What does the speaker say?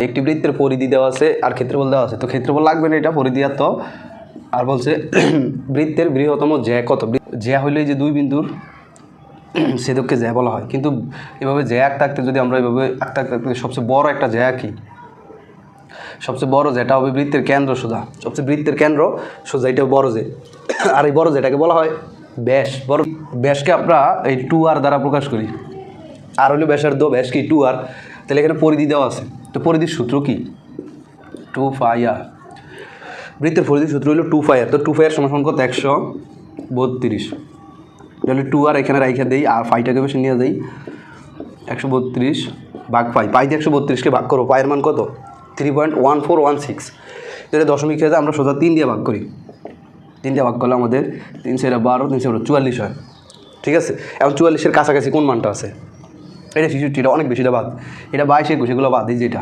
একটি বৃত্তের পরিধি দেওয়া আছে আর ক্ষেত্রফল দেওয়া আছে, তো ক্ষেত্রফল লাগবে না, এটা পরিধি আর তো। আর বলছে বৃত্তের বৃহত্তম জ্যা কত, জ্যা হইলে যে দুই বিন্দুর ছেদককে জ্যা বলা হয়। কিন্তু এভাবে জ্যা আঁকতে আঁকতে যদি আমরা এভাবে আঁকতে আঁকতে সবচেয়ে বড় একটা জ্যা কি, সবচেয়ে বড় যেটা হবে বৃত্তের কেন্দ্র সোজা, সবচেয়ে বৃত্তের কেন্দ্র সোজা, এটা বড় যে। আর এই বড় যেটাকে বলা হয় ব্যাস। বড় ব্যাসকে আমরা এই 2r দ্বারা প্রকাশ করি। আর হলো ব্যাসার্ধ, ব্যাস কি 2r। তাহলে এখানে পরিধি দেওয়া আছে, তো পরিধির সূত্র কি 2πr। বৃত্তের পরিধির সূত্র হলো 2πr। তো 2πr সমান কত 132। তাহলে 2r এখানে রাইখা দেই আর ফাইটাকে বেশি নিয়ে যাই, 132 ভাগ পাই, পাই দিয়ে 132কে ভাগ করো, পায়ের মান কত 3.1416। তাহলে দশমিক খেয়ে আমরা সোজা 3 দিয়ে ভাগ করি, 3 দিয়ে ভাগ করলে আমাদের 3 × 12 3 × 44 হয়। ঠিক আছে, এখন 44-এর কাছাকাছি কোন মানটা আছে, এটা 66, এটা অনেক বেশিটা বাদ, এটা 22 21 এগুলো বাদ, এই যেটা